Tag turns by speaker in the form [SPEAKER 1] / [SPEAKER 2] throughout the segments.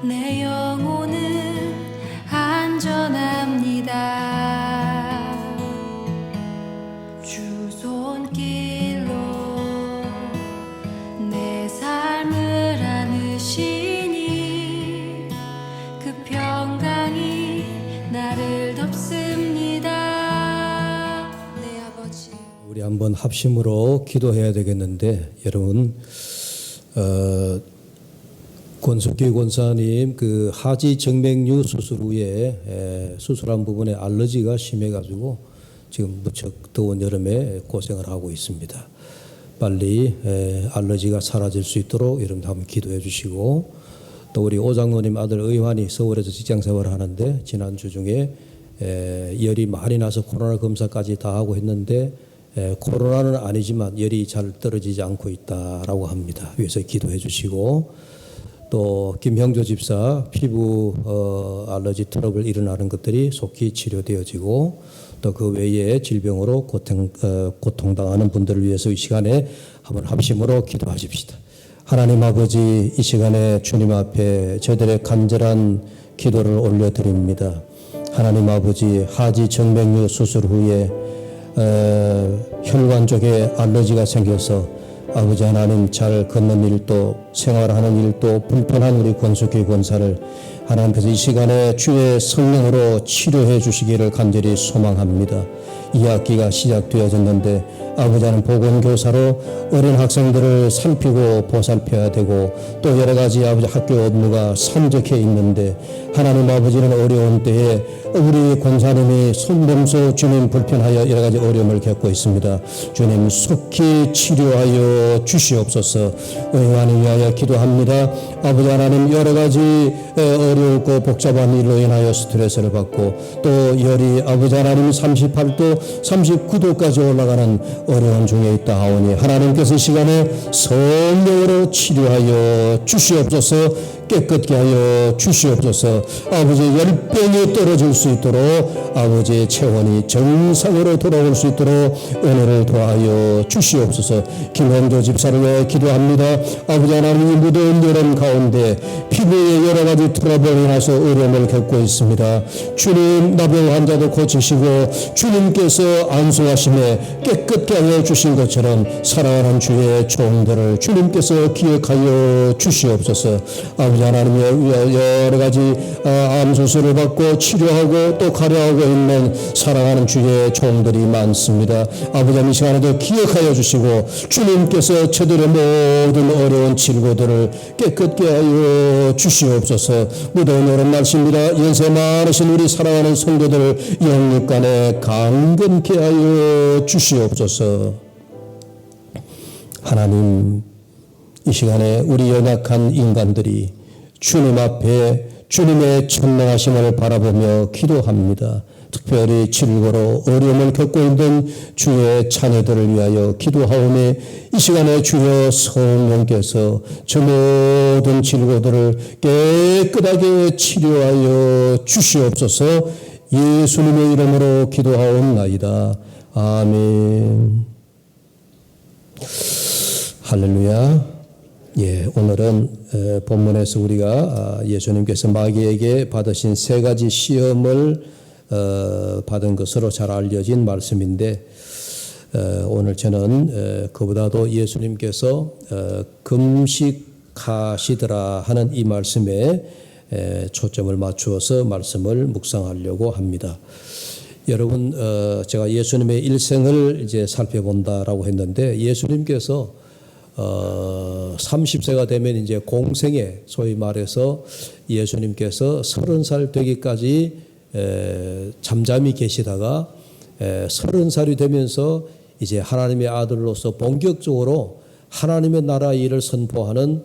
[SPEAKER 1] 내 영혼은 안전합니다. 주 손길로 내 삶을 안으시니 그 평강이 나를 덮습니다. 내 아버지.
[SPEAKER 2] 우리 한번 합심으로 기도해야 되겠는데, 여러분 권숙희 권사님 그 하지 정맥류 수술 후에 수술한 부분에 알러지가 심해가지고 지금 무척 더운 여름에 고생을 하고 있습니다. 빨리 알러지가 사라질 수 있도록 여러분 한번 기도해 주시고, 또 우리 오장로님 아들 의환이 서울에서 직장생활을 하는데 지난주 중에 열이 많이 나서 코로나 검사까지 다 하고 했는데 코로나는 아니지만 열이 잘 떨어지지 않고 있다라고 합니다. 위해서 기도해 주시고, 또 김형조 집사 피부 알러지 트러블 일어나는 것들이 속히 치료되어지고, 또 그 외에 질병으로 고통당하는 분들을 위해서 이 시간에 한번 합심으로 기도하십시다. 하나님 아버지, 이 시간에 주님 앞에 저들의 간절한 기도를 올려드립니다. 하나님 아버지, 하지 정맥류 수술 후에 혈관 쪽에 알러지가 생겨서 아버지 하나님 잘 걷는 일도 생활하는 일도 불편한 우리 권숙희 권사를 하나님께서 이 시간에 주의 성령으로 치료해 주시기를 간절히 소망합니다. 2학기가 시작되어졌는데 아버지 하나님 보건교사로 어린 학생들을 살피고 보살펴야 되고, 또 여러 가지 아버지 학교 업무가 산적해 있는데 하나님 아버지는 어려운 때에 우리 권사님이 손범수 주님 불편하여 여러 가지 어려움을 겪고 있습니다. 주님 속히 치료하여 주시옵소서. 의원을 위하여 기도합니다. 아버지 하나님 여러 가지 어렵고 복잡한 일로 인하여 스트레스를 받고, 또 열이 아버지 하나님 38도 39도까지 올라가는 어려운 중에 있다 하오니 하나님께서 이 시간에 성령으로 치료하여 주시옵소서. 깨끗게 하여 주시옵소서. 아버지 열병이 떨어질 수 있도록 아버지의 체온이 정상으로 돌아올 수 있도록 은혜를 더하여 주시옵소서. 김형조 집사를 위해 기도합니다. 아버지 하나님, 이 무더운 여름 가운데 피부에 여러 가지 트러블이 나서 어려움을 겪고 있습니다. 주님 나병 환자도 고치시고 주님께서 안수하심에 깨끗게 하여 주신 것처럼 사랑하는 주의 종들을 주님께서 기억하여 주시옵소서. 아버지 하나님 여러 가지 암 수술을 받고 치료하고 또 가려하고 있는 사랑하는 주의 종들이 많습니다. 아버지 하나님 이 시간에도 기억하여 주시고 주님께서 저들의 모든 어려운 질고들을 깨끗게 하여 주시옵소서. 무더운 여름 날씨입니다. 연세 많으신 우리 사랑하는 성도들 영육간에 강건케 하여 주시옵소서. 하나님, 이 시간에 우리 연약한 인간들이 주님 앞에 주님의 천명하심을 바라보며 기도합니다. 특별히 질고로 어려움을 겪고 있는 주의 자녀들을 위하여 기도하오니 이 시간에 주여 성령께서 저 모든 질고들을 깨끗하게 치료하여 주시옵소서. 예수님의 이름으로 기도하옵나이다. 아멘. 할렐루야. 오늘은 본문에서 우리가 예수님께서 마귀에게 받으신 세 가지 시험을 받은 것으로 잘 알려진 말씀인데, 오늘 저는 그보다도 예수님께서 금식하시더라 하는 이 말씀에 초점을 맞추어서 말씀을 묵상하려고 합니다. 여러분, 제가 예수님의 일생을 이제 살펴본다라고 했는데, 예수님께서 30세가 되면 이제 공생에, 소위 말해서 예수님께서 30살 되기까지 잠잠히 계시다가 30살이 되면서 이제 하나님의 아들로서 본격적으로 하나님의 나라 일을 선포하는,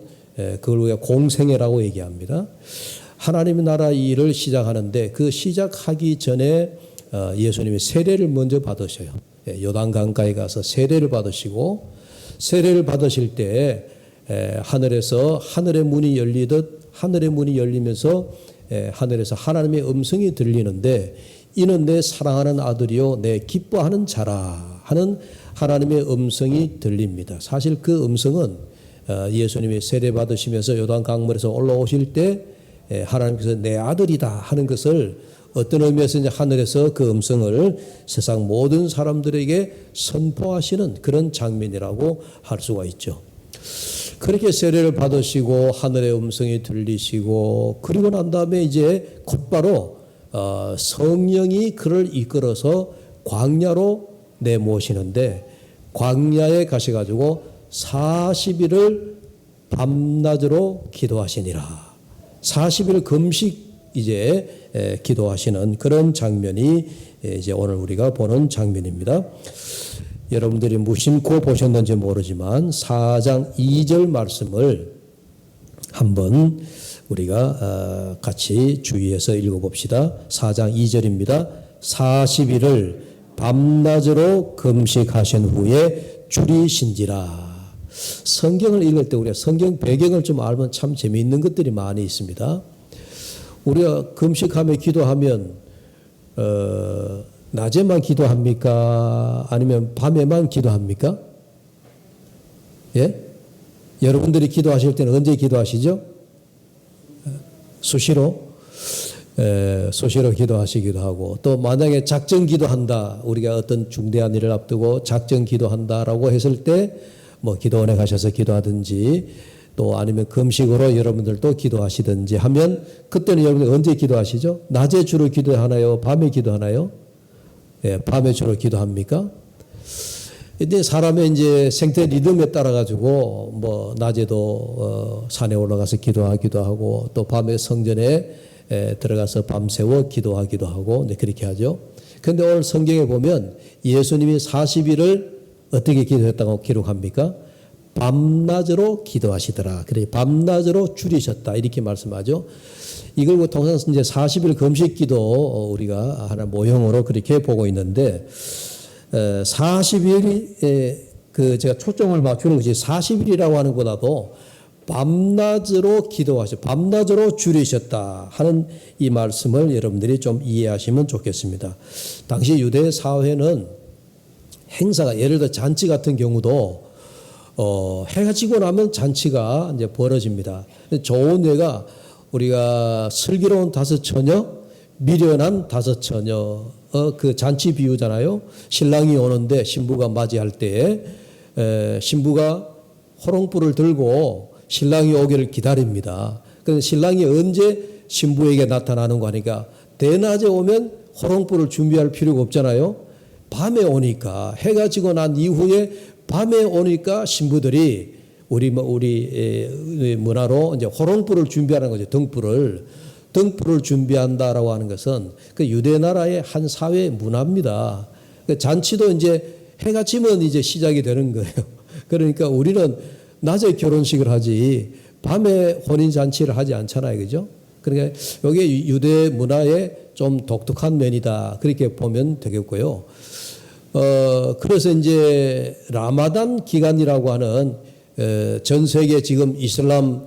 [SPEAKER 2] 그걸 우리가 공생애라고 얘기합니다. 하나님의 나라 일을 시작하는데 그 시작하기 전에 예수님이 세례를 먼저 받으셔요. 요단강가에 가서 세례를 받으시고, 세례를 받으실 때 하늘에서 하늘의 문이 열리듯 하늘의 문이 열리면서 하늘에서 하나님의 음성이 들리는데, 이는 내 사랑하는 아들이요 내 기뻐하는 자라 하는 하나님의 음성이 들립니다. 사실 그 음성은 예수님이 세례 받으시면서 요단 강물에서 올라오실 때 하나님께서 내 아들이다 하는 것을 어떤 의미에서 이제 하늘에서 그 음성을 세상 모든 사람들에게 선포하시는 그런 장면이라고 할 수가 있죠. 그렇게 세례를 받으시고 하늘의 음성이 들리시고 그리고 난 다음에 이제 곧바로 성령이 그를 이끌어서 광야로 내모시는데 광야에 가셔가지고 40일을 밤낮으로 기도하시니라. 40일 금식 이제 기도하시는 그런 장면이 이제 오늘 우리가 보는 장면입니다. 여러분들이 무심코 보셨는지 모르지만 4장 2절 말씀을 한번 우리가 같이 주의해서 읽어봅시다. 4장 2절입니다. 40일을 밤낮으로 금식하신 후에 줄이신지라. 성경을 읽을 때 우리가 성경 배경을 좀 알면 참 재미있는 것들이 많이 있습니다. 우리가 금식하며 기도하면 낮에만 기도합니까? 아니면 밤에만 기도합니까? 예? 여러분들이 기도하실 때는 언제 기도하시죠? 수시로 기도하시기도 하고 또 만약에 작정 기도한다. 우리가 어떤 중대한 일을 앞두고 작정 기도한다라고 했을 때 뭐 기도원에 가셔서 기도하든지 또 아니면 금식으로 여러분들도 기도하시든지 하면 그때는 여러분들 언제 기도하시죠? 낮에 주로 기도하나요? 밤에 기도하나요? 예, 밤에 주로 기도합니까? 근데 사람의 이제 생태 리듬에 따라 가지고 뭐 낮에도 산에 올라가서 기도하기도 하고 또 밤에 성전에 들어가서 밤새워 기도하기도 하고 그렇게 하죠. 그런데 오늘 성경에 보면 예수님이 40일을 어떻게 기도했다고 기록합니까? 밤낮으로 기도하시더라. 그래 밤낮으로 줄이셨다 이렇게 말씀하죠. 이걸 통해서 이제 40일 금식 기도 우리가 하나 모형으로 그렇게 보고 있는데 40일이 그 제가 초점을 맞추는 것이 40일이라고 하는 것보다도 밤낮으로 기도하셔 밤낮으로 줄이셨다 하는 이 말씀을 여러분들이 좀 이해하시면 좋겠습니다. 당시 유대 사회는 행사가 예를 들어 잔치 같은 경우도 해가 지고 나면 잔치가 이제 벌어집니다. 좋은 예가 우리가 슬기로운 다섯 처녀, 미련한 다섯 처녀 그 잔치 비유잖아요. 신랑이 오는데 신부가 맞이할 때 신부가 호롱불을 들고 신랑이 오기를 기다립니다. 그래서 신랑이 언제 신부에게 나타나는 거 하니까 대낮에 오면 호롱불을 준비할 필요가 없잖아요. 밤에 오니까 해가 지고 난 이후에 밤에 오니까 신부들이 우리 문화로 이제 호롱불을 준비하는 거죠. 등불을 준비한다라고 하는 것은 그 유대 나라의 한 사회 문화입니다. 그 잔치도 이제 해가 지면 이제 시작이 되는 거예요. 그러니까 우리는 낮에 결혼식을 하지 밤에 혼인 잔치를 하지 않잖아요, 그죠? 그러니까 이게 유대 문화의 좀 독특한 면이다 그렇게 보면 되겠고요. 그래서 이제 라마단 기간이라고 하는 전 세계 지금 이슬람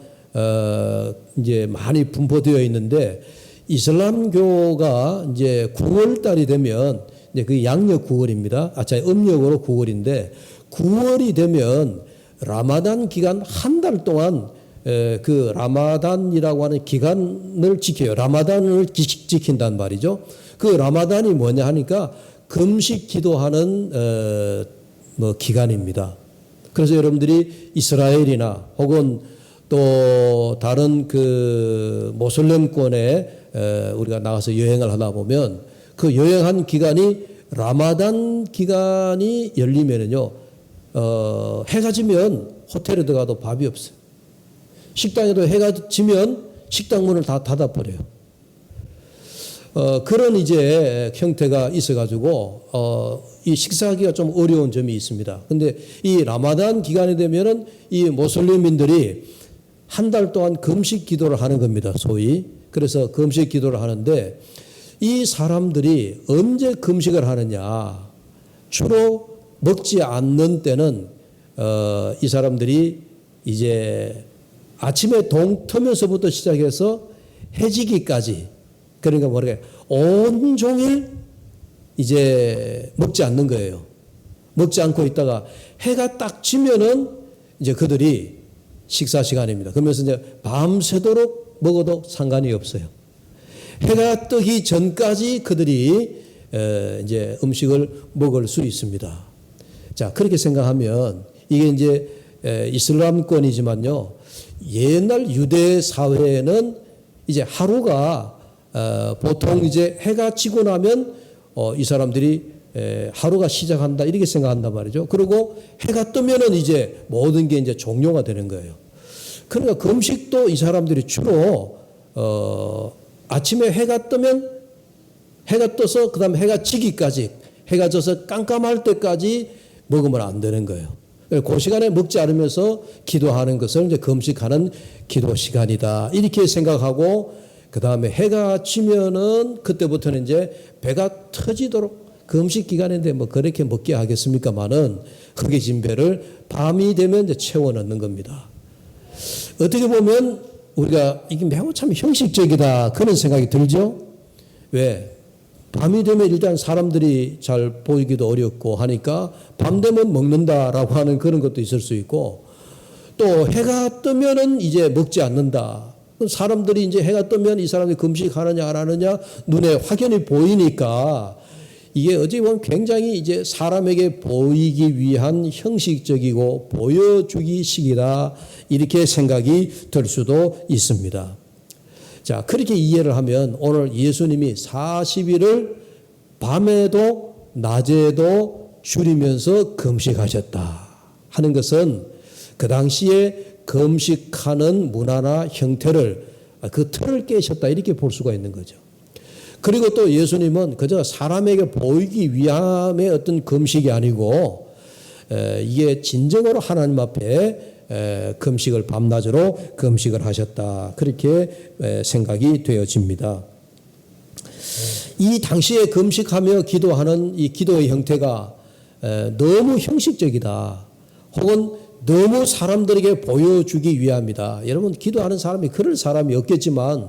[SPEAKER 2] 이제 많이 분포되어 있는데 이슬람교가 이제 9월 달이 되면 이제 그 양력 9월입니다. 음력으로 9월인데 9월이 되면 라마단 기간 한 달 동안 그 라마단이라고 하는 기간을 지켜요. 라마단을 지킨단 말이죠. 그 라마단이 뭐냐 하니까 금식 기도하는 뭐 기간입니다. 그래서 여러분들이 이스라엘이나 혹은 또 다른 그 모슬렘권에 우리가 나가서 여행을 하다 보면 그 여행한 기간이 라마단 기간이 열리면은요 해가 지면 호텔에 들어가도 밥이 없어요. 식당에도 해가 지면 식당 문을 다 닫아버려요. 그런 이제 형태가 있어가지고 이 식사하기가 좀 어려운 점이 있습니다. 근데 이 라마단 기간이 되면은 이 모슬림인들이 한 달 동안 금식 기도를 하는 겁니다. 소위. 그래서 금식 기도를 하는데 이 사람들이 언제 금식을 하느냐. 주로 먹지 않는 때는 이 사람들이 이제 아침에 동트면서부터 시작해서 해지기까지 그러니까 뭐랄까 온종일 이제 먹지 않는 거예요. 먹지 않고 있다가 해가 딱 지면은 이제 그들이 식사 시간입니다. 그러면서 이제 밤새도록 먹어도 상관이 없어요. 해가 뜨기 전까지 그들이 이제 음식을 먹을 수 있습니다. 자, 그렇게 생각하면 이게 이제 이슬람권이지만요. 옛날 유대 사회에는 이제 하루가 보통 이제 해가 지고 나면 이 사람들이 하루가 시작한다 이렇게 생각한단 말이죠. 그리고 해가 뜨면은 이제 모든 게 이제 종료가 되는 거예요. 그러니까 금식도 이 사람들이 주로 아침에 해가 뜨면 해가 떠서 그다음에 해가 지기까지 해가 져서 깜깜할 때까지 먹으면 안 되는 거예요. 그 시간에 먹지 않으면서 기도하는 것을 이제 금식하는 기도 시간이다 이렇게 생각하고 그다음에 해가 지면은 그때부터는 이제 배가 터지도록 금식 기간인데 뭐 그렇게 먹게 하겠습니까마는 흙에 진 배를 밤이 되면 이제 채워 넣는 겁니다. 어떻게 보면 우리가 이게 매우 참 형식적이다 그런 생각이 들죠. 왜? 밤이 되면 일단 사람들이 잘 보이기도 어렵고 하니까 밤 되면 먹는다라고 하는 그런 것도 있을 수 있고 또 해가 뜨면은 이제 먹지 않는다. 사람들이 이제 해가 뜨면 이 사람이 금식하느냐 안 하느냐 눈에 확연히 보이니까 이게 어찌 보면 굉장히 이제 사람에게 보이기 위한 형식적이고 보여주기식이다 이렇게 생각이 들 수도 있습니다. 자, 그렇게 이해를 하면 오늘 예수님이 40일을 밤에도 낮에도 줄이면서 금식하셨다 하는 것은 그 당시에 금식하는 문화나 형태를 그 틀을 깨셨다 이렇게 볼 수가 있는 거죠. 그리고 또 예수님은 그저 사람에게 보이기 위함의 어떤 금식이 아니고 이게 진정으로 하나님 앞에 금식을 밤낮으로 금식을 하셨다 그렇게 생각이 되어집니다. 이 당시에 금식하며 기도하는 이 기도의 형태가 너무 형식적이다 혹은 너무 사람들에게 보여주기 위함이다. 여러분 기도하는 사람이 그럴 사람이 없겠지만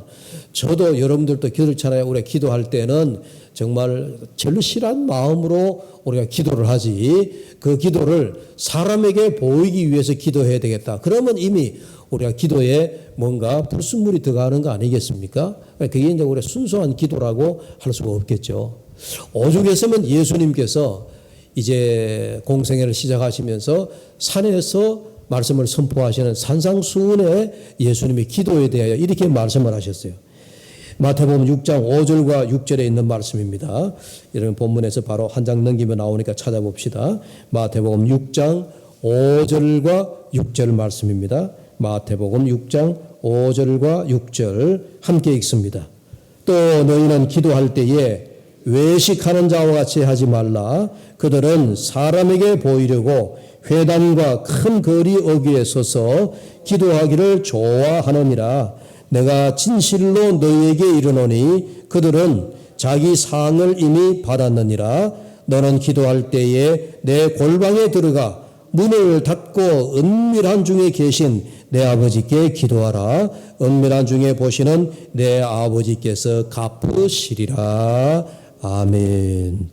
[SPEAKER 2] 저도 여러분들도 그렇잖아요. 우리가 기도할 때는 정말 절실한 마음으로 우리가 기도를 하지 그 기도를 사람에게 보이기 위해서 기도해야 되겠다. 그러면 이미 우리가 기도에 뭔가 불순물이 들어가는 거 아니겠습니까? 그게 이제 우리가 순수한 기도라고 할 수가 없겠죠. 오죽했으면 예수님께서 이제 공생애를 시작하시면서 산에서 말씀을 선포하시는 산상수훈에 예수님이 기도에 대하여 이렇게 말씀을 하셨어요. 마태복음 6장 5절과 6절에 있는 말씀입니다. 이런 본문에서 바로 한 장 넘기면 나오니까 찾아봅시다. 마태복음 6장 5절과 6절 말씀입니다. 마태복음 6장 5절과 6절 함께 읽습니다. 또 너희는 기도할 때에 외식하는 자와 같이 하지 말라. 그들은 사람에게 보이려고 회당과 큰 거리 어귀에 서서 기도하기를 좋아하느니라. 내가 진실로 너희에게 이르노니 그들은 자기 상을 이미 받았느니라. 너는 기도할 때에 내 골방에 들어가 문을 닫고 은밀한 중에 계신 내 아버지께 기도하라. 은밀한 중에 보시는 내 아버지께서 갚으시리라. 아멘.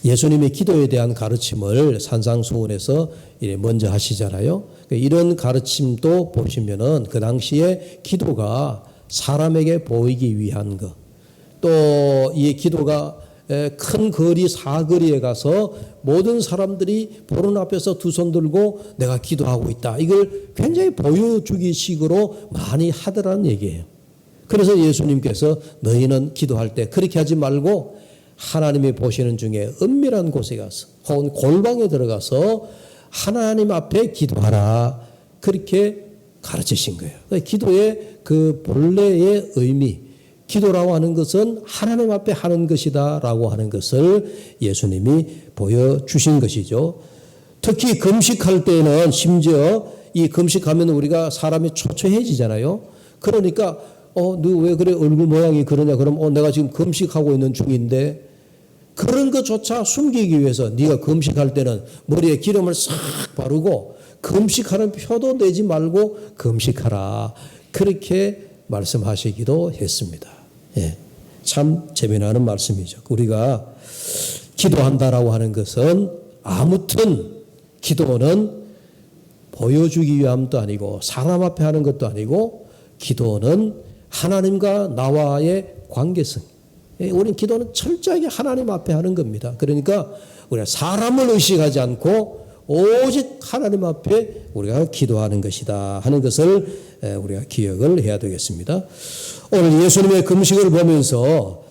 [SPEAKER 2] 예수님의 기도에 대한 가르침을 산상수훈에서 먼저 하시잖아요. 이런 가르침도 보시면은 그 당시에 기도가 사람에게 보이기 위한 것, 또 이 기도가 큰 거리 사거리에 가서 모든 사람들이 보는 앞에서 두 손 들고 내가 기도하고 있다. 이걸 굉장히 보여주기 식으로 많이 하더라는 얘기예요. 그래서 예수님께서 너희는 기도할 때 그렇게 하지 말고 하나님이 보시는 중에 은밀한 곳에 가서 혹은 골방에 들어가서 하나님 앞에 기도하라. 그렇게 가르치신 거예요. 기도의 그 본래의 의미, 기도라고 하는 것은 하나님 앞에 하는 것이다라고 하는 것을 예수님이 보여주신 것이죠. 특히 금식할 때는 심지어 이 금식하면 우리가 사람이 초췌해지잖아요. 그러니까 너 왜 그래 얼굴 모양이 그러냐 그럼 내가 지금 금식하고 있는 중인데 그런 것조차 숨기기 위해서 네가 금식할 때는 머리에 기름을 싹 바르고 금식하는 표도 내지 말고 금식하라. 그렇게 말씀하시기도 했습니다. 예, 참 재미나는 말씀이죠. 우리가 기도한다라고 하는 것은 아무튼 기도는 보여주기 위함도 아니고 사람 앞에 하는 것도 아니고 기도는 하나님과 나와의 관계성. 우리는 기도는 철저하게 하나님 앞에 하는 겁니다. 그러니까 우리가 사람을 의식하지 않고 오직 하나님 앞에 우리가 기도하는 것이다 하는 것을 우리가 기억을 해야 되겠습니다. 오늘 예수님의 금식을 보면서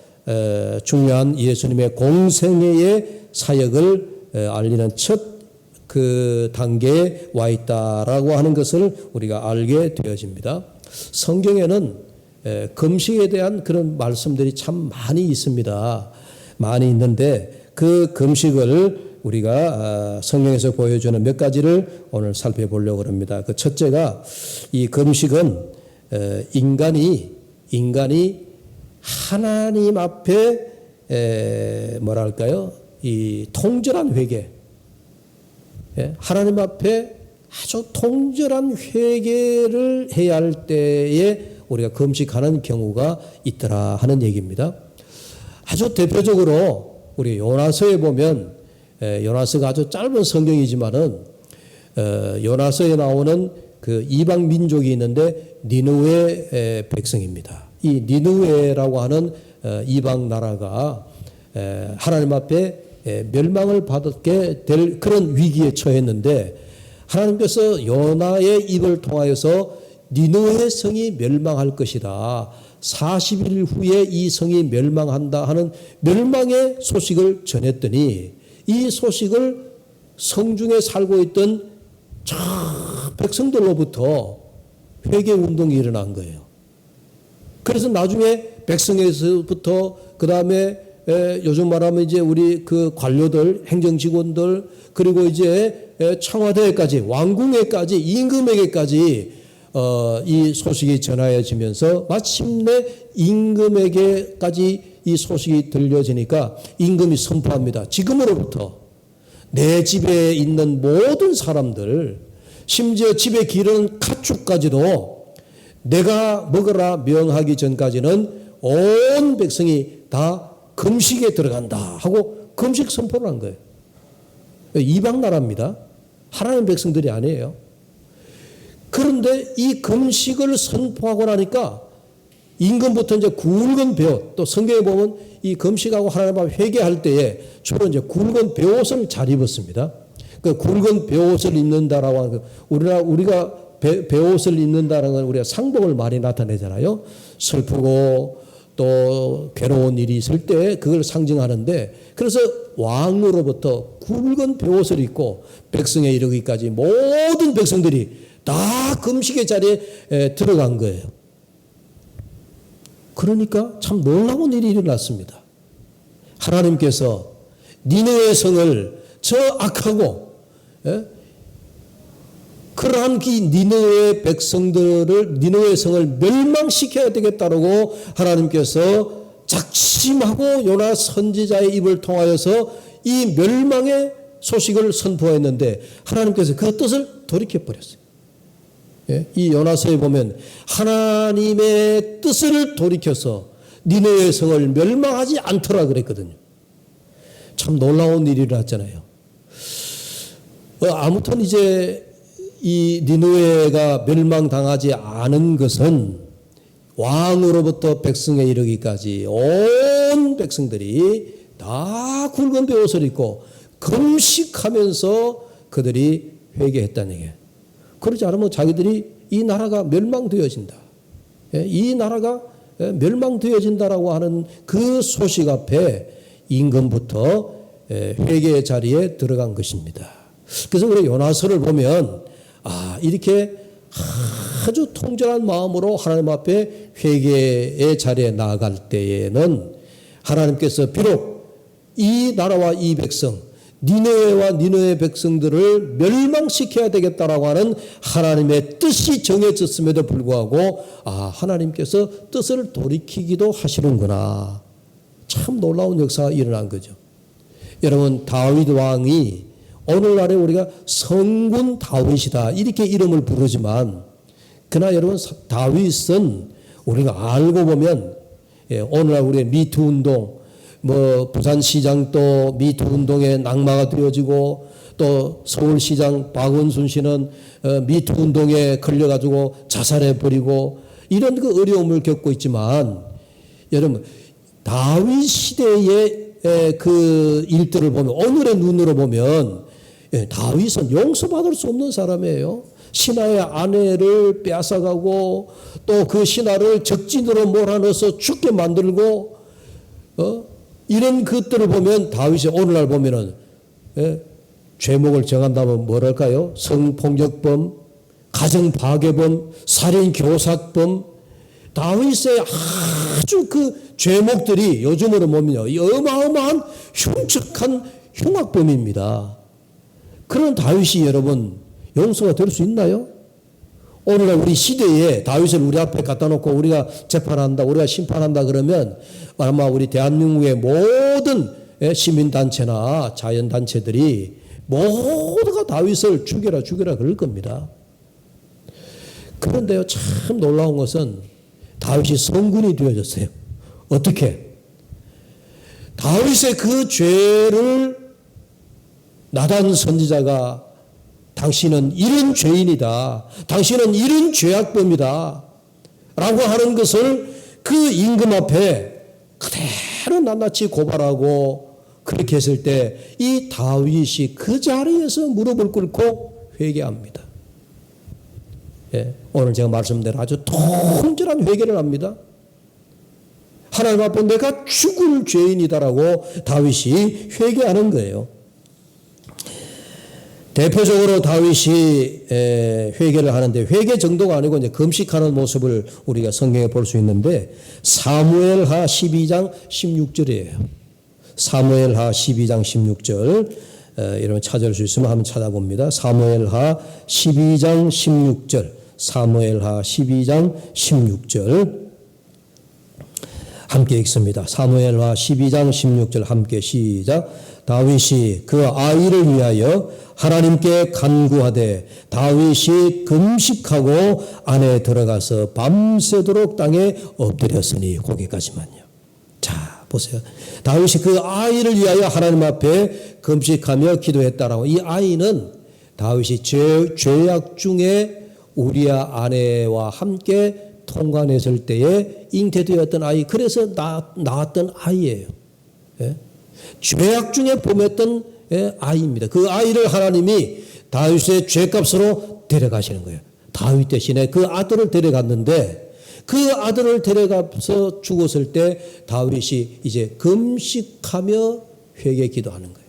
[SPEAKER 2] 중요한 예수님의 공생애의 사역을 알리는 첫 그 단계에 와 있다라고 하는 것을 우리가 알게 되어집니다. 성경에는 금식에 대한 그런 말씀들이 참 많이 있습니다. 많이 있는데 그 금식을 우리가 성경에서 보여주는 몇 가지를 오늘 살펴보려고 합니다. 그 첫째가 이 금식은 인간이 하나님 앞에 뭐랄까요? 이 통절한 회개, 하나님 앞에 아주 통절한 회개를 해야 할 때에 우리가 금식하는 경우가 있더라 하는 얘기입니다. 아주 대표적으로 우리 요나서에 보면 요나서가 아주 짧은 성경이지만은 요나서에 나오는 그 이방 민족이 있는데 니느웨 백성입니다. 이 니느웨라고 하는 이방 나라가 하나님 앞에 멸망을 받게 될 그런 위기에 처했는데 하나님께서 요나의 입을 통하여서 니느웨 성이 멸망할 것이다. 40일 후에 이 성이 멸망한다 하는 멸망의 소식을 전했더니 이 소식을 성중에 살고 있던 백성들로부터 회개 운동이 일어난 거예요. 그래서 나중에 백성에서부터 그 다음에 요즘 말하면 이제 우리 그 관료들, 행정직원들, 그리고 이제 청와대까지, 왕궁에까지, 임금에게까지 이 소식이 전하여지면서 마침내 임금에게까지 이 소식이 들려지니까 임금이 선포합니다. 지금으로부터 내 집에 있는 모든 사람들, 심지어 집에 기르는 가축까지도 내가 먹으라 명하기 전까지는 온 백성이 다 금식에 들어간다 하고 금식 선포를 한 거예요. 이방 나라입니다. 하나님 백성들이 아니에요. 그런데 이 금식을 선포하고 나니까 임금부터 이제 굵은 베옷, 또 성경에 보면 이 금식하고 하나님 앞에 회개할 때에 주로 이제 굵은 베옷을 잘 입었습니다. 그 굵은 베옷을 입는다라고 하는 거, 우리가 베옷을 입는다는 건 우리가 상복을 많이 나타내잖아요. 슬프고 또 괴로운 일이 있을 때 그걸 상징하는데, 그래서 왕으로부터 굵은 베옷을 입고 백성에 이르기까지 모든 백성들이 다 금식의 자리에 들어간 거예요. 그러니까 참 놀라운 일이 일어났습니다. 하나님께서 니느웨 성을 저 악하고 그러한 이 니느웨 백성들을, 니느웨 성을 멸망시켜야 되겠다라고 하나님께서 작심하고 요나 선지자의 입을 통하여서 이 멸망의 소식을 선포했는데 하나님께서 그 뜻을 돌이켜버렸어요. 이 요나서에 보면 하나님의 뜻을 돌이켜서 니느웨 성을 멸망하지 않더라 그랬거든요. 참 놀라운 일이 일어났잖아요. 아무튼 이제 이 니느웨가 멸망당하지 않은 것은 왕으로부터 백성에 이르기까지 온 백성들이 다 굵은 베옷을 입고 금식하면서 그들이 회개했다는 얘기예요. 그러지 않으면 자기들이 이 나라가 멸망되어진다. 이 나라가 멸망되어진다라고 하는 그 소식 앞에 임금부터 회개의 자리에 들어간 것입니다. 그래서 우리 요나서를 보면 이렇게 아주 통절한 마음으로 하나님 앞에 회개의 자리에 나아갈 때에는 하나님께서 비록 이 나라와 이 백성, 니느웨와 니느웨 백성들을 멸망시켜야 되겠다라고 하는 하나님의 뜻이 정해졌음에도 불구하고 하나님께서 뜻을 돌이키기도 하시는구나. 참 놀라운 역사가 일어난 거죠. 여러분, 다윗 왕이 오늘날에 우리가 성군 다윗이다 이렇게 이름을 부르지만, 그러나 여러분 다윗은 우리가 알고 보면 오늘날 우리의 미투 운동, 부산시장도 미투 운동에 낙마가 되어지고, 또 서울시장 박원순 씨는 미투 운동에 걸려가지고 자살해버리고, 이런 그 어려움을 겪고 있지만 여러분 다윗 시대의 그 일들을 보면 오늘의 눈으로 보면 다윗은 용서받을 수 없는 사람이에요. 신하의 아내를 빼앗아가고 또 그 신하를 적진으로 몰아넣어서 죽게 만들고 이런 것들을 보면 다윗이 오늘날 보면은 죄목을 정한다면 뭐랄까요? 성폭력범, 가정파괴범, 살인교사범, 다윗의 아주 그 죄목들이 요즘으로 보면요 어마어마한 흉측한 흉악범입니다. 그런 다윗이 여러분 용서가 될 수 있나요? 오늘날 우리 시대에 다윗을 우리 앞에 갖다 놓고 우리가 재판한다, 우리가 심판한다 그러면 아마 우리 대한민국의 모든 시민단체나 자연단체들이 모두가 다윗을 죽여라 그럴 겁니다. 그런데요 참 놀라운 것은 다윗이 성군이 되어졌어요. 어떻게? 다윗의 그 죄를 나단 선지자가 당신은 이런 죄인이다. 당신은 이런 죄악범이다. 라고 하는 것을 그 임금 앞에 그대로 낱낱이 고발하고 그렇게 했을 때 이 다윗이 그 자리에서 무릎을 꿇고 회개합니다. 오늘 제가 말씀드린 아주 통절한 회개를 합니다. 하나님 앞에 내가 죽을 죄인이다라고 다윗이 회개하는 거예요. 대표적으로 다윗이 회개를 하는데 회개 정도가 아니고 이제 금식하는 모습을 우리가 성경에 볼 수 있는데 사무엘하 12장 16절이에요. 사무엘하 12장 16절 여러분 찾을 수 있으면 한번 찾아봅니다. 사무엘하 12장 16절 사무엘하 12장 16절 함께 읽습니다. 사무엘하 12장 16절 함께 시작. 다윗이 그 아이를 위하여 하나님께 간구하되 다윗이 금식하고 안에 들어가서 밤새도록 땅에 엎드렸으니 거기까지만요. 자 보세요. 다윗이 그 아이를 위하여 하나님 앞에 금식하며 기도했다라고. 이 아이는 다윗이 죄악 중에 우리아 아내와 함께 통관했을 때에 잉태되었던 아이, 그래서 낳았던 아이예요. 죄악 중에 범했던 아이입니다. 그 아이를 하나님이 다윗의 죄값으로 데려가시는 거예요. 다윗 대신에 그 아들을 데려갔는데 그 아들을 데려가서 죽었을 때 다윗이 이제 금식하며 회개 기도하는 거예요.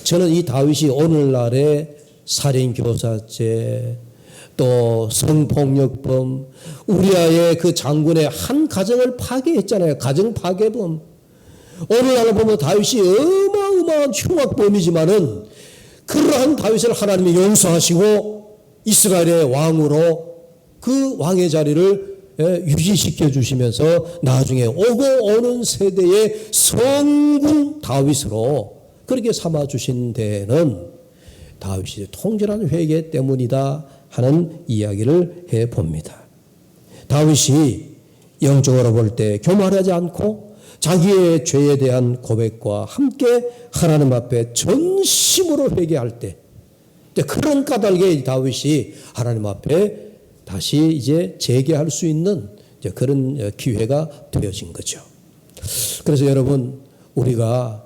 [SPEAKER 2] 저는 이 다윗이 오늘날의 살인교사죄 또 성폭력범 우리아의 그 장군의 한 가정을 파괴했잖아요. 가정 파괴범. 오늘날 보면 다윗이 어마어마한 흉악범이지만은 그러한 다윗을 하나님이 용서하시고 이스라엘의 왕으로 그 왕의 자리를 유지시켜 주시면서 나중에 오고 오는 세대의 성군 다윗으로 그렇게 삼아 주신 데에는 다윗이 통절한 회개 때문이다 하는 이야기를 해 봅니다. 다윗이 영적으로 볼 때 교만하지 않고 자기의 죄에 대한 고백과 함께 하나님 앞에 전심으로 회개할 때 그런 까닭에 다윗이 하나님 앞에 다시 이제 재개할 수 있는 그런 기회가 되어진 거죠. 그래서 여러분 우리가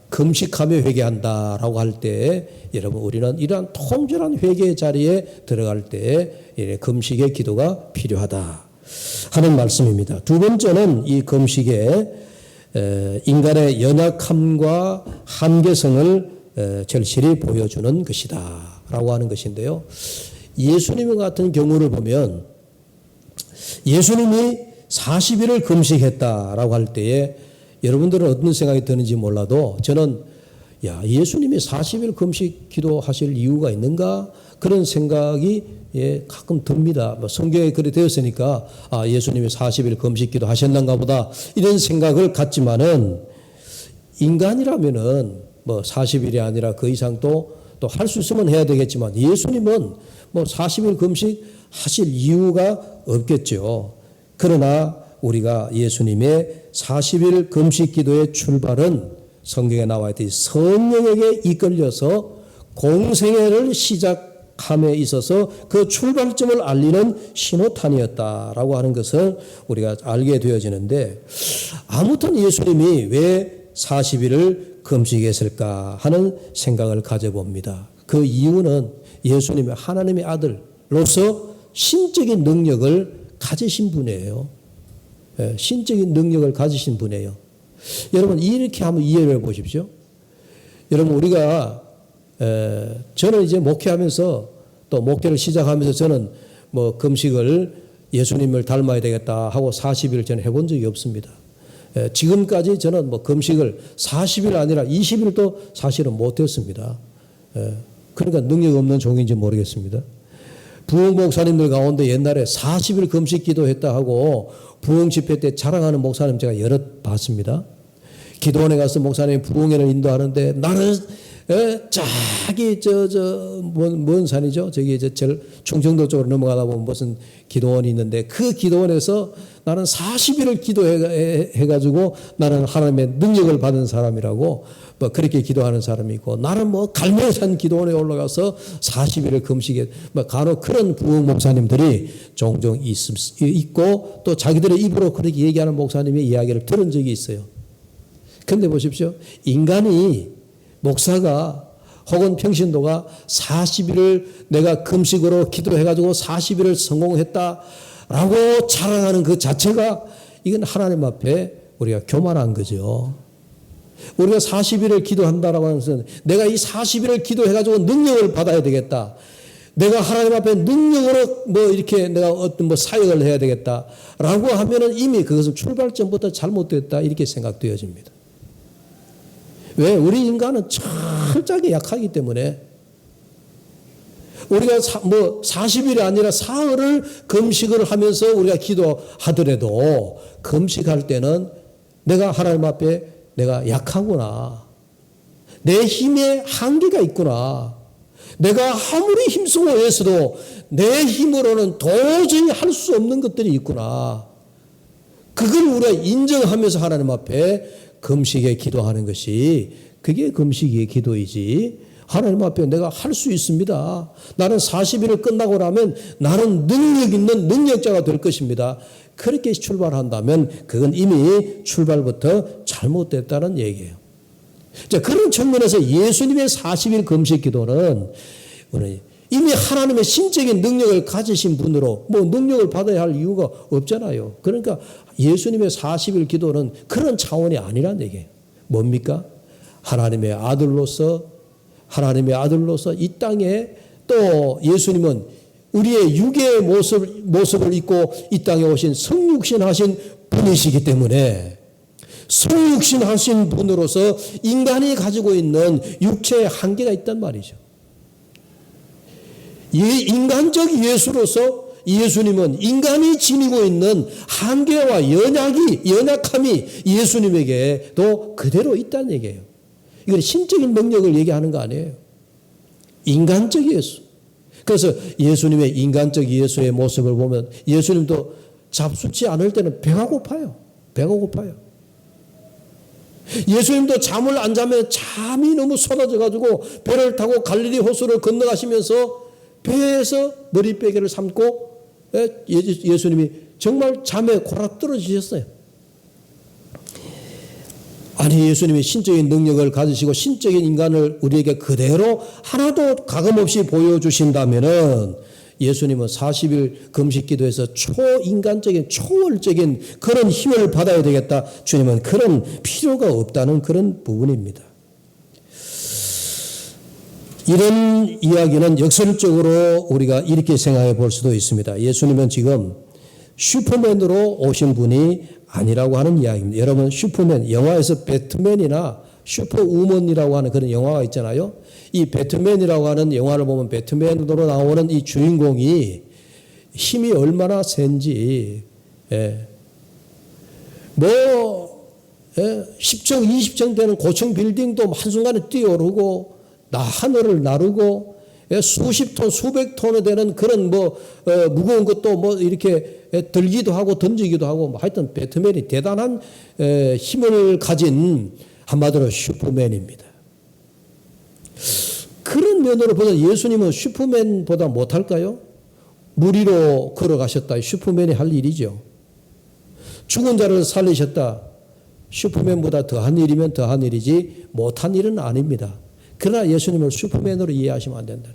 [SPEAKER 2] 금식하며 회개한다라고 할 때 여러분 우리는 이러한 통절한 회개의 자리에 들어갈 때 금식의 기도가 필요하다 하는 말씀입니다. 두 번째는 이 금식에 인간의 연약함과 한계성을 절실히 보여주는 것이다 라고 하는 것인데요. 예수님 같은 경우를 보면 예수님이 40일을 금식했다라고 할 때에 여러분들은 어떤 생각이 드는지 몰라도 저는 예수님이 40일 금식 기도하실 이유가 있는가 그런 생각이 가끔 듭니다. 성경에 그렇게 되었으니까 예수님이 40일 금식 기도하셨는가 보다 이런 생각을 갖지만은 인간이라면은 40일이 아니라 그 이상 또 할 수 있으면 해야 되겠지만 예수님은 40일 금식 하실 이유가 없겠죠. 그러나 우리가 예수님의 40일 금식 기도의 출발은 성경에 나와 있듯이 성령에게 이끌려서 공생애를 시작하신 함에 있어서 그 출발점을 알리는 신호탄이었다라고 하는 것을 우리가 알게 되어지는데, 아무튼 예수님이 왜 40일을 금식했을까 하는 생각을 가져봅니다. 그 이유는 예수님의 하나님의 아들로서 신적인 능력을 가지신 분이에요. 신적인 능력을 가지신 분이에요. 여러분 이렇게 한번 이해를 해 보십시오. 여러분 우리가 저는 이제 목회하면서 또 목회를 시작하면서 저는 뭐 금식을 예수님을 닮아야 되겠다 하고 40일 저는 해본 적이 없습니다. 지금까지 저는 뭐 금식을 40일 아니라 20일도 사실은 못했습니다. 그러니까 능력 없는 종인지 모르겠습니다. 부흥 목사님들 가운데 옛날에 40일 금식 기도했다 하고 부흥 집회 때 자랑하는 목사님 제가 여럿 봤습니다. 기도원에 가서 목사님이 부흥회를 인도하는데 나는 저기 뭔 산이죠? 저기 충청도 쪽으로 넘어가다 보면 무슨 기도원이 있는데 그 기도원에서 나는 40일을 기도해가지고 나는 하나님의 능력을 받은 사람이라고 뭐 그렇게 기도하는 사람이 있고, 나는 뭐 갈멜산 기도원에 올라가서 40일을 금식해, 뭐 간혹 그런 부흥 목사님들이 종종 있고 또 자기들의 입으로 그렇게 얘기하는 목사님의 이야기를 들은 적이 있어요. 근데 보십시오. 인간이 목사가 혹은 평신도가 40일을 내가 금식으로 기도해가지고 40일을 성공했다라고 자랑하는 그 자체가 이건 하나님 앞에 우리가 교만한 거죠. 우리가 40일을 기도한다라고 하는 것은 내가 이 40일을 기도해가지고 능력을 받아야 되겠다. 내가 하나님 앞에 능력으로 뭐 이렇게 내가 어떤 뭐 사역을 해야 되겠다라고 하면은 이미 그것은 출발점부터 잘못됐다 이렇게 생각되어집니다. 왜? 우리 인간은 철저하게 약하기 때문에 우리가 뭐 40일이 아니라 사흘을 금식을 하면서 우리가 기도하더라도 금식할 때는 내가 하나님 앞에 내가 약하구나. 내 힘에 한계가 있구나. 내가 아무리 힘쓰고 애써도 내 힘으로는 도저히 할 수 없는 것들이 있구나. 그걸 우리가 인정하면서 하나님 앞에 금식에 기도하는 것이 그게 금식의 기도이지, 하나님 앞에 내가 할 수 있습니다. 나는 40일을 끝나고 나면 나는 능력 있는 능력자가 될 것입니다. 그렇게 출발한다면 그건 이미 출발부터 잘못됐다는 얘기예요. 자, 그런 측면에서 예수님의 40일 금식 기도는 이미 하나님의 신적인 능력을 가지신 분으로 뭐 능력을 받아야 할 이유가 없잖아요. 그러니까 예수님의 40일 기도는 그런 차원이 아니란 얘기예요. 뭡니까? 하나님의 아들로서 이 땅에, 또 예수님은 우리의 육의 모습을 입고 이 땅에 오신 성육신 하신 분이시기 때문에 성육신 하신 분으로서 인간이 가지고 있는 육체의 한계가 있단 말이죠. 인간적 예수로서 예수님은 인간이 지니고 있는 한계와 연약함이 예수님에게도 그대로 있다는 얘기예요. 이건 신적인 능력을 얘기하는 거 아니에요. 인간적 예수. 그래서 예수님의 인간적 예수의 모습을 보면 예수님도 잡수치 않을 때는 배가 고파요. 예수님도 잠을 안 자면 잠이 너무 쏟아져가지고 배를 타고 갈릴리 호수를 건너가시면서 배에서 머리베개를 삼고 예수님이 정말 잠에 고라 떨어지셨어요. 아니, 예수님이 신적인 능력을 가지시고 신적인 인간을 우리에게 그대로 하나도 가감없이 보여주신다면은 예수님은 40일 금식 기도에서 초인간적인 초월적인 그런 힘을 받아야 되겠다. 주님은 그런 필요가 없다는 그런 부분입니다. 이런 이야기는 역설적으로 우리가 이렇게 생각해 볼 수도 있습니다. 예수님은 지금 슈퍼맨으로 오신 분이 아니라고 하는 이야기입니다. 여러분, 슈퍼맨, 영화에서 배트맨이나 슈퍼우먼이라고 하는 그런 영화가 있잖아요. 이 배트맨이라고 하는 영화를 보면 배트맨으로 나오는 이 주인공이 힘이 얼마나 센지, 10층, 20층 되는 고층 빌딩도 한순간에 뛰어오르고 하늘을 나르고 수십 톤, 수백 톤이 되는 그런 무거운 것도 이렇게 들기도 하고 던지기도 하고 하여튼 배트맨이 대단한 힘을 가진 한마디로 슈퍼맨입니다. 그런 면으로 보자 예수님은 슈퍼맨보다 못할까요? 물 위로 걸어가셨다. 슈퍼맨이 할 일이죠. 죽은 자를 살리셨다. 슈퍼맨보다 더한 일이면 더한 일이지 못한 일은 아닙니다. 그러나 예수님을 슈퍼맨으로 이해하시면 안 된다.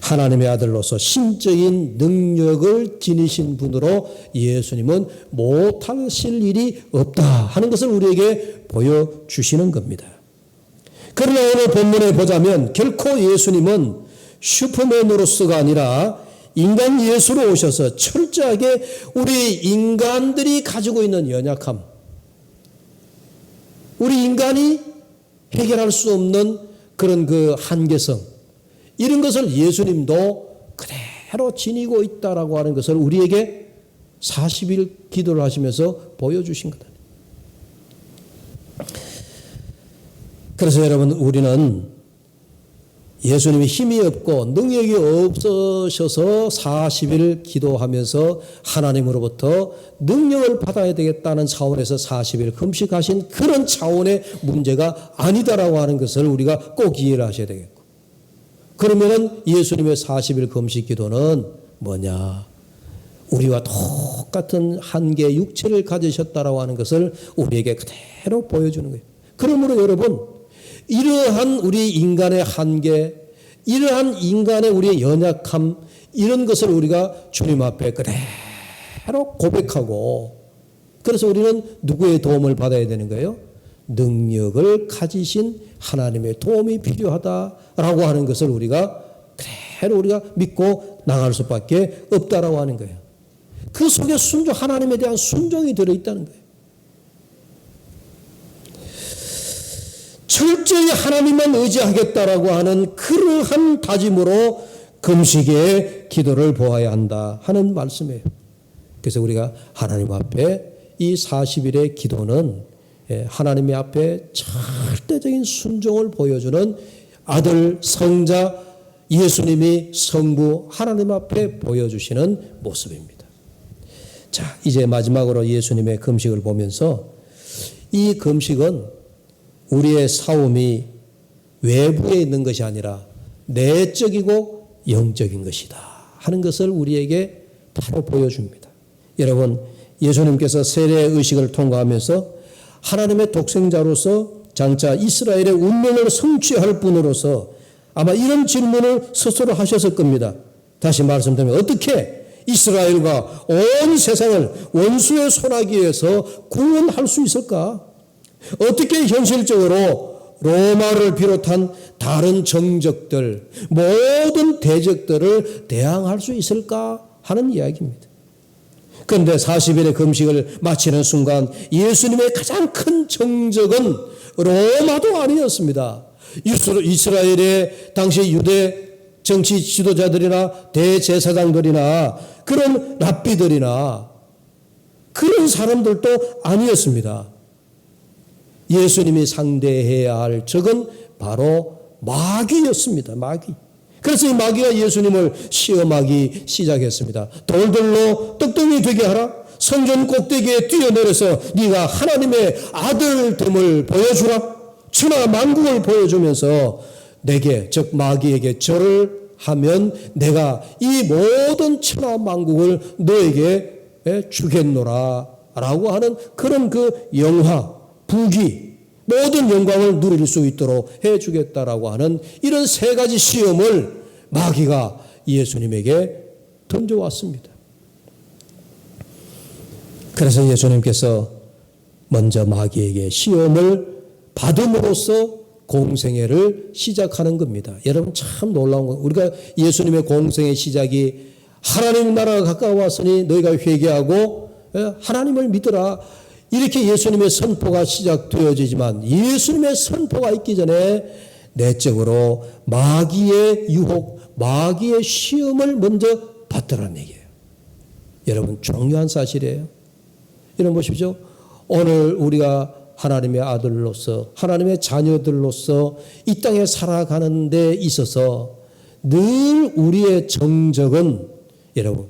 [SPEAKER 2] 하나님의 아들로서 신적인 능력을 지니신 분으로 예수님은 못하실 일이 없다 하는 것을 우리에게 보여주시는 겁니다. 그러나 오늘 본문에 보자면 결코 예수님은 슈퍼맨으로서가 아니라 인간 예수로 오셔서 철저하게 우리 인간들이 가지고 있는 연약함, 우리 인간이 해결할 수 없는 그런 그 한계성, 이런 것을 예수님도 그대로 지니고 있다라고 하는 것을 우리에게 40일 기도를 하시면서 보여주신 거다. 그래서 여러분, 우리는 예수님이 힘이 없고 능력이 없으셔서 40일 기도하면서 하나님으로부터 능력을 받아야 되겠다는 차원에서 40일 금식하신 그런 차원의 문제가 아니다라고 하는 것을 우리가 꼭 이해를 하셔야 되겠고, 그러면은 예수님의 40일 금식 기도는 뭐냐? 우리와 똑같은 한계 육체를 가지셨다라고 하는 것을 우리에게 그대로 보여주는 거예요. 그러므로 여러분, 이러한 우리 인간의 한계, 이러한 인간의 우리의 연약함, 이런 것을 우리가 주님 앞에 그대로 고백하고, 그래서 우리는 누구의 도움을 받아야 되는 거예요? 능력을 가지신 하나님의 도움이 필요하다라고 하는 것을 우리가 그대로 우리가 믿고 나갈 수밖에 없다라고 하는 거예요. 그 속에 순종, 하나님에 대한 순종이 들어있다는 거예요. 철저히 하나님만 의지하겠다라고 하는 그러한 다짐으로 금식의 기도를 보아야 한다 하는 말씀이에요. 그래서 우리가 하나님 앞에 이 40일의 기도는 하나님 앞에 절대적인 순종을 보여주는 아들, 성자, 예수님이 성부 하나님 앞에 보여주시는 모습입니다. 자, 이제 마지막으로 예수님의 금식을 보면서 이 금식은 우리의 싸움이 외부에 있는 것이 아니라 내적이고 영적인 것이다 하는 것을 우리에게 바로 보여줍니다. 여러분, 예수님께서 세례의식을 통과하면서 하나님의 독생자로서 장차 이스라엘의 운명을 성취할 분으로서 아마 이런 질문을 스스로 하셨을 겁니다. 다시 말씀드리면, 어떻게 이스라엘과 온 세상을 원수의 손아귀에서 구원할 수 있을까? 어떻게 현실적으로 로마를 비롯한 다른 정적들, 모든 대적들을 대항할 수 있을까 하는 이야기입니다. 그런데 40일의 금식을 마치는 순간 예수님의 가장 큰 정적은 로마도 아니었습니다. 이스라엘의 당시 유대 정치 지도자들이나 대제사장들이나 그런 랍비들이나 그런 사람들도 아니었습니다. 예수님이 상대해야 할 적은 바로 마귀였습니다. 마귀. 그래서 이 마귀가 예수님을 시험하기 시작했습니다. 돌들로 떡덩이 되게 하라. 성전 꼭대기에 뛰어내려서 네가 하나님의 아들됨을 보여주라. 천하 만국을 보여주면서 내게, 즉 마귀에게 절을 하면 내가 이 모든 천하 만국을 너에게 주겠노라 라고 하는 그런 그 영화, 부귀, 모든 영광을 누릴 수 있도록 해주겠다라고 하는 이런 세 가지 시험을 마귀가 예수님에게 던져왔습니다. 그래서 예수님께서 먼저 마귀에게 시험을 받음으로써 공생애를 시작하는 겁니다. 여러분, 참 놀라운 거, 우리가 예수님의 공생의 시작이 하나님 나라가 가까웠으니 너희가 회개하고 하나님을 믿으라, 이렇게 예수님의 선포가 시작되어지지만 예수님의 선포가 있기 전에 내적으로 마귀의 유혹, 마귀의 시험을 먼저 받더라는 얘기예요. 여러분, 중요한 사실이에요. 여러분 보십시오. 오늘 우리가 하나님의 아들로서, 하나님의 자녀들로서 이 땅에 살아가는 데 있어서 늘 우리의 정적은 여러분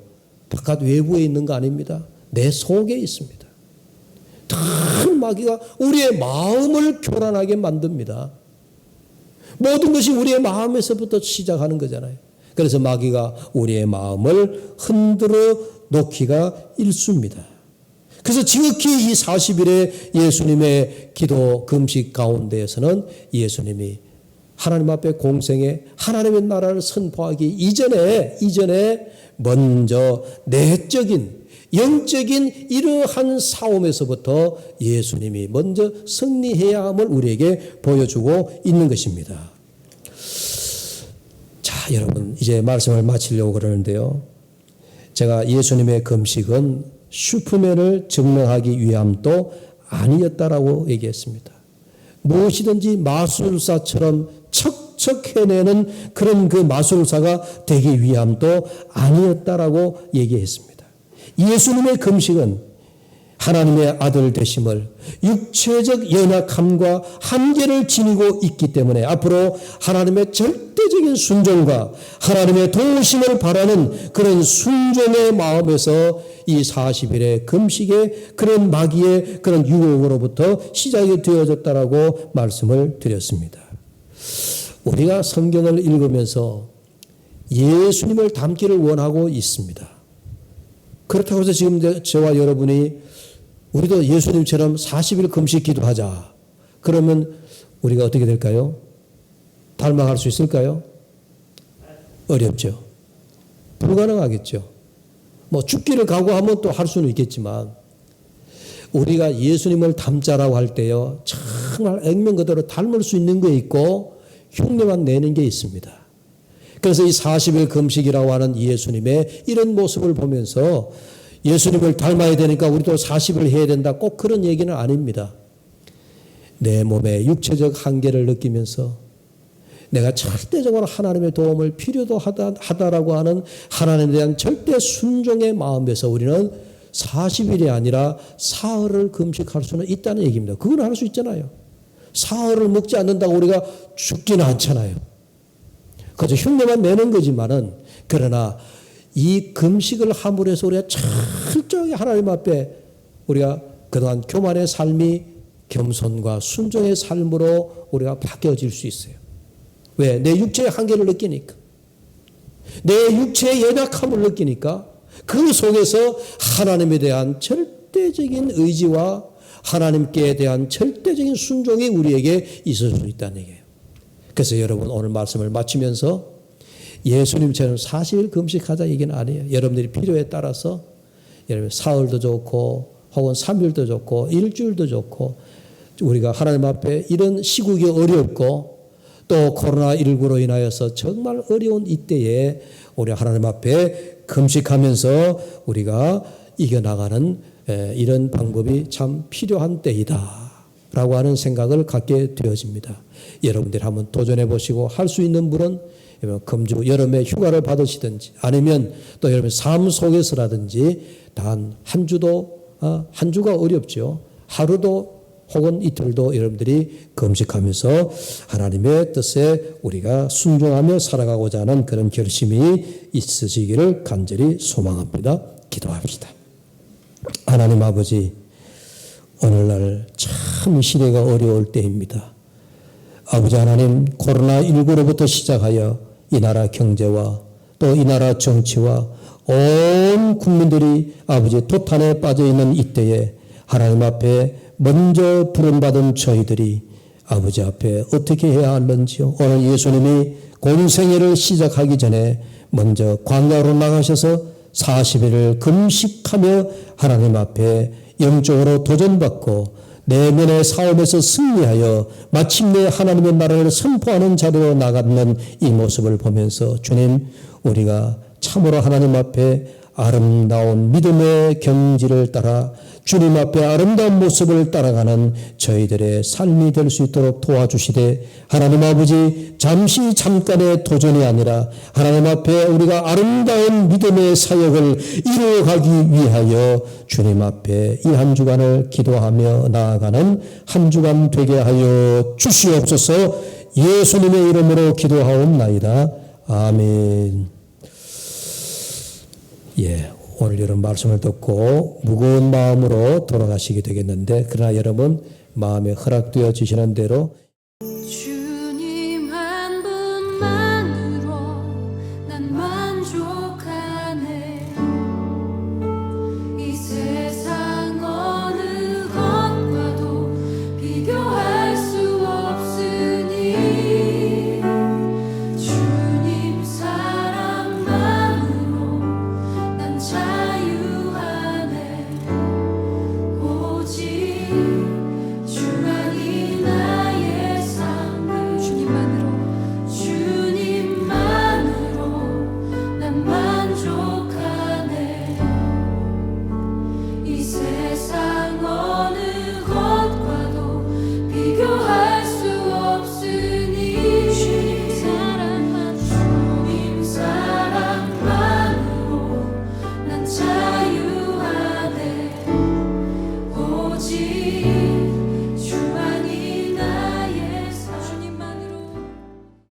[SPEAKER 2] 바깥 외부에 있는 거 아닙니다. 내 속에 있습니다. 늘 마귀가 우리의 마음을 교란하게 만듭니다. 모든 것이 우리의 마음에서부터 시작하는 거잖아요. 그래서 마귀가 우리의 마음을 흔들어 놓기가 일쑤입니다. 그래서 지극히 이 40일의 예수님의 기도 금식 가운데에서는 예수님이 하나님 앞에 공생에 하나님의 나라를 선포하기 이전에 먼저 내적인 영적인 이러한 싸움에서부터 예수님이 먼저 승리해야 함을 우리에게 보여주고 있는 것입니다. 자, 여러분 이제 말씀을 마치려고 그러는데요. 제가 예수님의 금식은 슈퍼맨을 증명하기 위함도 아니었다라고 얘기했습니다. 무엇이든지 마술사처럼 척척 해내는 그런 그 마술사가 되기 위함도 아니었다라고 얘기했습니다. 예수님의 금식은 하나님의 아들 되심을 육체적 연약함과 한계를 지니고 있기 때문에 앞으로 하나님의 절대적인 순종과 하나님의 도우심을 바라는 그런 순종의 마음에서 이 40일의 금식의 그런 마귀의 그런 유혹으로부터 시작이 되어졌다라고 말씀을 드렸습니다. 우리가 성경을 읽으면서 예수님을 닮기를 원하고 있습니다. 그렇다고 해서 지금 저와 여러분이 우리도 예수님처럼 40일 금식 기도하자. 그러면 우리가 어떻게 될까요? 닮아갈 수 있을까요? 어렵죠. 불가능하겠죠. 뭐 죽기를 각오하면 또 할 수는 있겠지만 우리가 예수님을 닮자라고 할 때요. 정말 액면 그대로 닮을 수 있는 게 있고 흉내만 내는 게 있습니다. 그래서 이 40일 금식이라고 하는 예수님의 이런 모습을 보면서 예수님을 닮아야 되니까 우리도 40일 해야 된다. 꼭 그런 얘기는 아닙니다. 내 몸의 육체적 한계를 느끼면서 내가 절대적으로 하나님의 도움을 필요도 하다라고 하는 하나님에 대한 절대 순종의 마음에서 우리는 40일이 아니라 사흘을 금식할 수는 있다는 얘기입니다. 그건 할 수 있잖아요. 사흘을 먹지 않는다고 우리가 죽지는 않잖아요. 그저 흉내만 내는 거지만은 그러나 이 금식을 함으로 해서 우리가 철저하게 하나님 앞에 우리가 그동안 교만의 삶이 겸손과 순종의 삶으로 우리가 바뀌어질 수 있어요. 왜? 내 육체의 한계를 느끼니까. 내 육체의 연약함을 느끼니까 그 속에서 하나님에 대한 절대적인 의지와 하나님께 대한 절대적인 순종이 우리에게 있을 수 있다는 얘기예요. 그래서 여러분 오늘 말씀을 마치면서 예수님처럼 40일 금식하자 얘기는 아니에요. 여러분들이 필요에 따라서 여러분 사흘도 좋고 혹은 3일도 좋고 일주일도 좋고 우리가 하나님 앞에 이런 시국이 어렵고 또 코로나19로 인하여서 정말 어려운 이때에 우리 하나님 앞에 금식하면서 우리가 이겨나가는 이런 방법이 참 필요한 때이다 라고 하는 생각을 갖게 되어집니다. 여러분들이 한번 도전해 보시고 할 수 있는 분은 금주 여름에 휴가를 받으시든지 아니면 또 여러분 삶 속에서라든지 단 한 주가 어렵죠. 하루도 혹은 이틀도 여러분들이 금식하면서 하나님의 뜻에 우리가 순종하며 살아가고자 하는 그런 결심이 있으시기를 간절히 소망합니다. 기도합시다. 하나님 아버지, 오늘날 참 시대가 어려울 때입니다. 아버지 하나님, 코로나19로부터 시작하여 이 나라 경제와 또 이 나라 정치와 온 국민들이 아버지 도탄에 빠져 있는 이때에 하나님 앞에 먼저 부름받은 저희들이 아버지 앞에 어떻게 해야 하는지요. 오늘 예수님이 공생애를 시작하기 전에 먼저 광야로 나가셔서 40일을 금식하며 하나님 앞에 영적으로 도전받고 내면의 싸움에서 승리하여 마침내 하나님의 나라를 선포하는 자리로 나가는 이 모습을 보면서 주님, 우리가 참으로 하나님 앞에 아름다운 믿음의 경지를 따라 주님 앞에 아름다운 모습을 따라가는 저희들의 삶이 될 수 있도록 도와주시되 하나님 아버지, 잠깐의 도전이 아니라 하나님 앞에 우리가 아름다운 믿음의 사역을 이루어가기 위하여 주님 앞에 이 한 주간을 기도하며 나아가는 한 주간 되게 하여 주시옵소서. 예수님의 이름으로 기도하옵나이다. 아멘. 오늘 이런 말씀을 듣고 무거운 마음으로 돌아가시게 되겠는데, 그러나 여러분 마음에 허락되어 주시는 대로